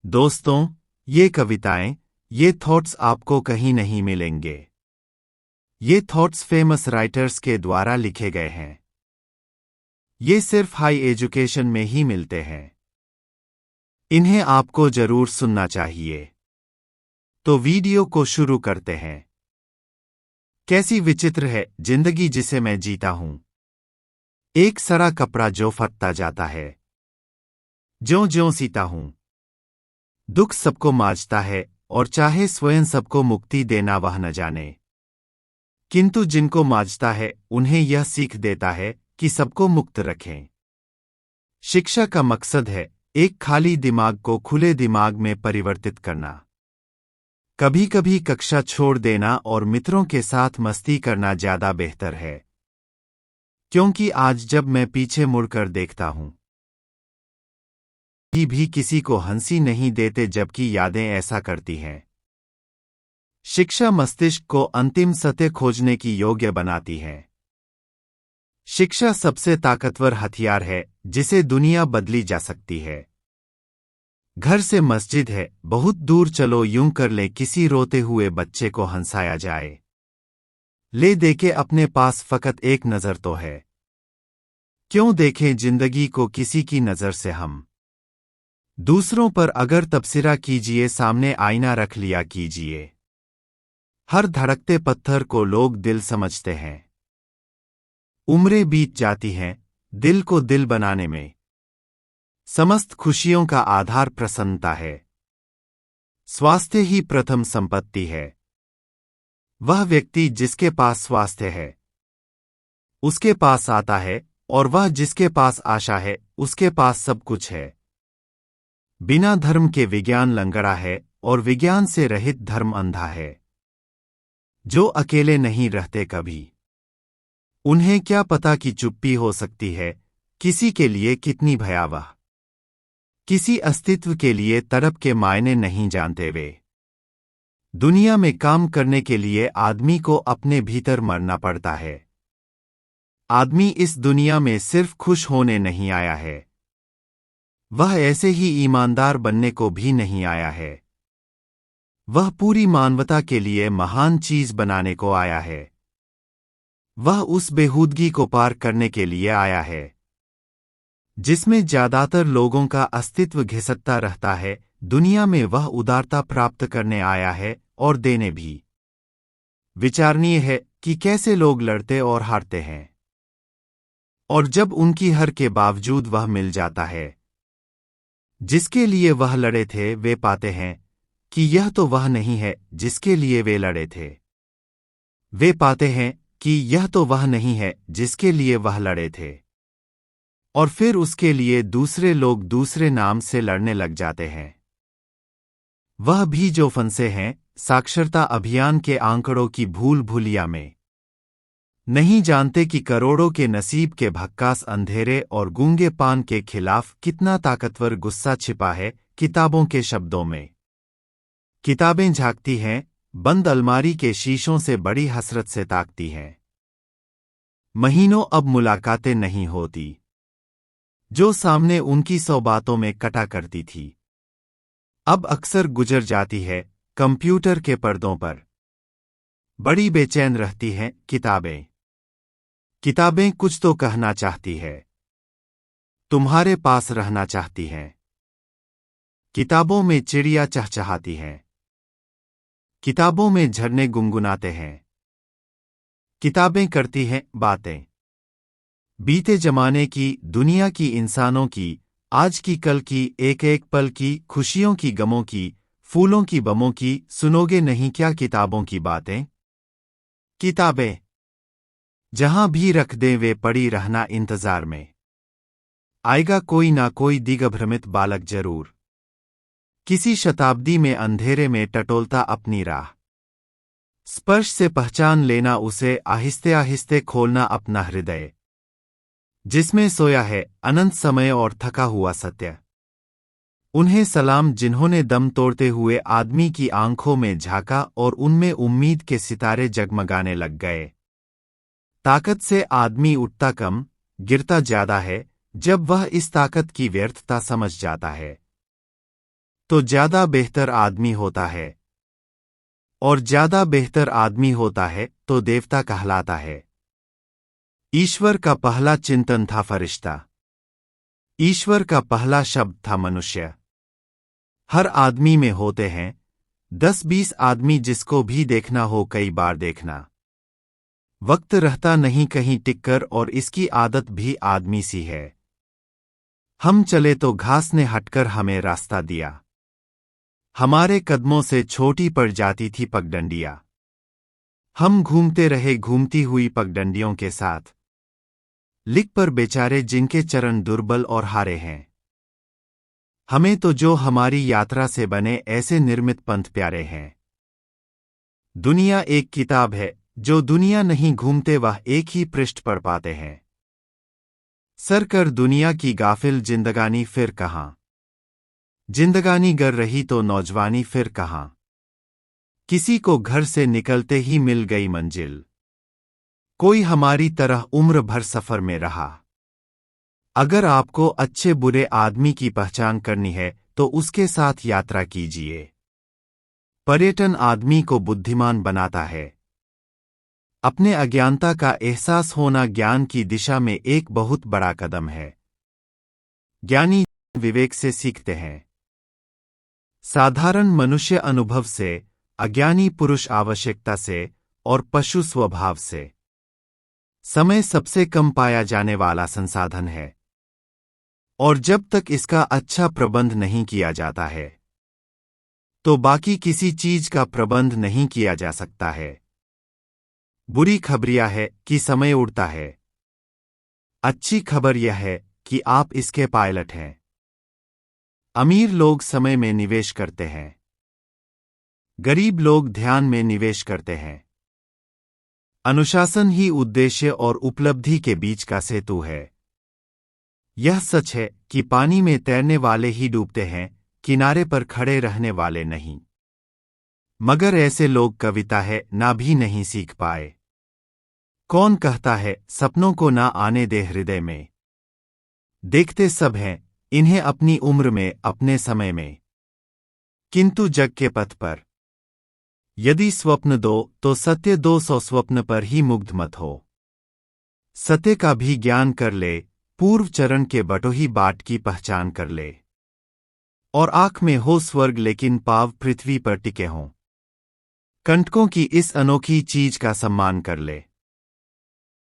दोस्तों, ये कविताएं, ये थॉट्स आपको कहीं नहीं मिलेंगे। ये थॉट्स फेमस राइटर्स के द्वारा लिखे गए हैं। ये सिर्फ हाई एजुकेशन में ही मिलते हैं। इन्हें आपको जरूर सुनना चाहिए। तो वीडियो को शुरू करते हैं। कैसी विचित्र है जिंदगी जिसे मैं जीता हूं। एक सरा कपड़ा जो फटता जाता है, ज्यों-ज्यों सीता हूं। दुख सबको मांझता है और चाहे स्वयं सबको मुक्ति देना वह न जाने, किंतु जिनको मांझता है उन्हें यह सीख देता है कि सबको मुक्त रखें। शिक्षा का मकसद है एक खाली दिमाग को खुले दिमाग में परिवर्तित करना। कभी कभी कक्षा छोड़ देना और मित्रों के साथ मस्ती करना ज्यादा बेहतर है, क्योंकि आज जब मैं पीछे मुड़कर देखता हूं भी किसी को हंसी नहीं देते, जबकि यादें ऐसा करती हैं। शिक्षा मस्तिष्क को अंतिम सत्य खोजने की योग्य बनाती है। शिक्षा सबसे ताकतवर हथियार है जिसे दुनिया बदली जा सकती है। घर से मस्जिद है बहुत दूर, चलो यूं कर ले किसी रोते हुए बच्चे को हंसाया जाए। ले देखे अपने पास फकत एक नजर तो है, क्यों देखें जिंदगी को किसी की नजर से हम। दूसरों पर अगर तबसरा कीजिए, सामने आईना रख लिया कीजिए। हर धड़कते पत्थर को लोग दिल समझते हैं। उम्रें बीत जाती हैं दिल को दिल बनाने में। समस्त खुशियों का आधार प्रसन्नता है। स्वास्थ्य ही प्रथम संपत्ति है। वह व्यक्ति जिसके पास स्वास्थ्य है उसके पास आता है, और वह जिसके पास आशा है उसके पास सब कुछ है। बिना धर्म के विज्ञान लंगड़ा है और विज्ञान से रहित धर्म अंधा है। जो अकेले नहीं रहते कभी, उन्हें क्या पता कि चुप्पी हो सकती है किसी के लिए कितनी भयावह। किसी अस्तित्व के लिए तड़प के मायने नहीं जानते वे। दुनिया में काम करने के लिए आदमी को अपने भीतर मरना पड़ता है। आदमी इस दुनिया में सिर्फ खुश होने नहीं आया है, वह ऐसे ही ईमानदार बनने को भी नहीं आया है। वह पूरी मानवता के लिए महान चीज बनाने को आया है। वह उस बेहूदगी को पार करने के लिए आया है जिसमें ज्यादातर लोगों का अस्तित्व घिसकता रहता है। दुनिया में वह उदारता प्राप्त करने आया है और देने भी। विचारणीय है कि कैसे लोग लड़ते और हारते हैं, और जब उनकी हार के बावजूद वह मिल जाता है जिसके लिए वह लड़े थे, वे पाते हैं कि यह तो वह नहीं है जिसके लिए वे लड़े थे। वे पाते हैं कि यह तो वह नहीं है जिसके लिए वह लड़े थे, और फिर उसके लिए दूसरे लोग दूसरे नाम से लड़ने लग जाते हैं। वह भी जो फंसे हैं साक्षरता अभियान के आंकड़ों की भूल भुलिया में, नहीं जानते कि करोड़ों के नसीब के भक्कास अंधेरे और गूंगे पान के खिलाफ कितना ताकतवर गुस्सा छिपा है किताबों के शब्दों में। किताबें झांकती हैं बंद अलमारी के शीशों से, बड़ी हसरत से ताकती हैं। महीनों अब मुलाकातें नहीं होती, जो सामने उनकी 100 बातों में कटा करती थी अब अक्सर गुजर जाती है कंप्यूटर के पर्दों पर। बड़ी बेचैन रहती हैं किताबें। किताबें कुछ तो कहना चाहती है, तुम्हारे पास रहना चाहती हैं। किताबों में चिड़िया चहचहाती हैं। किताबों में झरने गुनगुनाते हैं। किताबें करती हैं बातें, बीते जमाने की, दुनिया की, इंसानों की, आज की, कल की, एक एक पल की, खुशियों की, गमों की, फूलों की, बमों की। सुनोगे नहीं क्या किताबों की बातें? किताबें जहां भी रख दें वे पड़ी रहना इंतजार में। आएगा कोई ना कोई दिग्भ्रमित बालक जरूर, किसी शताब्दी में अंधेरे में टटोलता अपनी राह। स्पर्श से पहचान लेना उसे, आहिस्ते आहिस्ते खोलना अपना हृदय, जिसमें सोया है अनंत समय और थका हुआ सत्य। उन्हें सलाम जिन्होंने दम तोड़ते हुए आदमी की आंखों में झांका और उनमें उम्मीद के सितारे जगमगाने लग गए। ताकत से आदमी उठता कम, गिरता ज्यादा है, जब वह इस ताकत की व्यर्थता समझ जाता है। तो ज्यादा बेहतर आदमी होता है, और ज्यादा बेहतर आदमी होता है तो देवता कहलाता है। ईश्वर का पहला चिंतन था फरिश्ता। ईश्वर का पहला शब्द था मनुष्य। हर आदमी में होते हैं 10-20 आदमी, जिसको भी देखना हो कई बार देखना। वक्त रहता नहीं कहीं टिककर, और इसकी आदत भी आदमी सी है। हम चले तो घास ने हटकर हमें रास्ता दिया। हमारे कदमों से छोटी पड़ जाती थी पगडंडियां। हम घूमते रहे घूमती हुई पगडंडियों के साथ। लिख पर बेचारे जिनके चरण दुर्बल और हारे हैं। हमें तो जो हमारी यात्रा से बने ऐसे निर्मित पंथ प्यारे हैं। दुनिया एक किताब है, जो दुनिया नहीं घूमते वह एक ही पृष्ठ पढ़ पाते हैं। सर कर दुनिया की गाफिल जिंदगानी फिर कहाँ। जिंदगानी गर रही तो नौजवानी फिर कहाँ। किसी को घर से निकलते ही मिल गई मंजिल। कोई हमारी तरह उम्र भर सफर में रहा। अगर आपको अच्छे बुरे आदमी की पहचान करनी है तो उसके साथ यात्रा कीजिए। पर्यटन आदमी को बुद्धिमान बनाता है। अपने अज्ञानता का एहसास होना ज्ञान की दिशा में एक बहुत बड़ा कदम है। ज्ञानी विवेक से सीखते हैं। साधारण मनुष्य अनुभव से, अज्ञानी पुरुष आवश्यकता से और पशु स्वभाव से। समय सबसे कम पाया जाने वाला संसाधन है, और जब तक इसका अच्छा प्रबंध नहीं किया जाता है तो बाकी किसी चीज का प्रबंध नहीं किया जा सकता है। बुरी खबर यह है कि समय उड़ता है। अच्छी खबर यह है कि आप इसके पायलट हैं। अमीर लोग समय में निवेश करते हैं। गरीब लोग ध्यान में निवेश करते हैं। अनुशासन ही उद्देश्य और उपलब्धि के बीच का सेतु है। यह सच है कि पानी में तैरने वाले ही डूबते हैं, किनारे पर खड़े रहने वाले नहीं। मगर ऐसे लोग कविता है ना भी नहीं सीख पाए। कौन कहता है सपनों को ना आने दे हृदय में। देखते सब हैं इन्हें अपनी उम्र में, अपने समय में, किंतु जग के पथ पर यदि स्वप्न दो तो सत्य दो। 100 स्वप्न पर ही मुग्ध मत हो। सत्य का भी ज्ञान कर ले, पूर्व चरण के बटोही बाट की पहचान कर ले। और आंख में हो स्वर्ग लेकिन पाव पृथ्वी पर टिके हों। कंटकों की इस अनोखी चीज का सम्मान कर ले।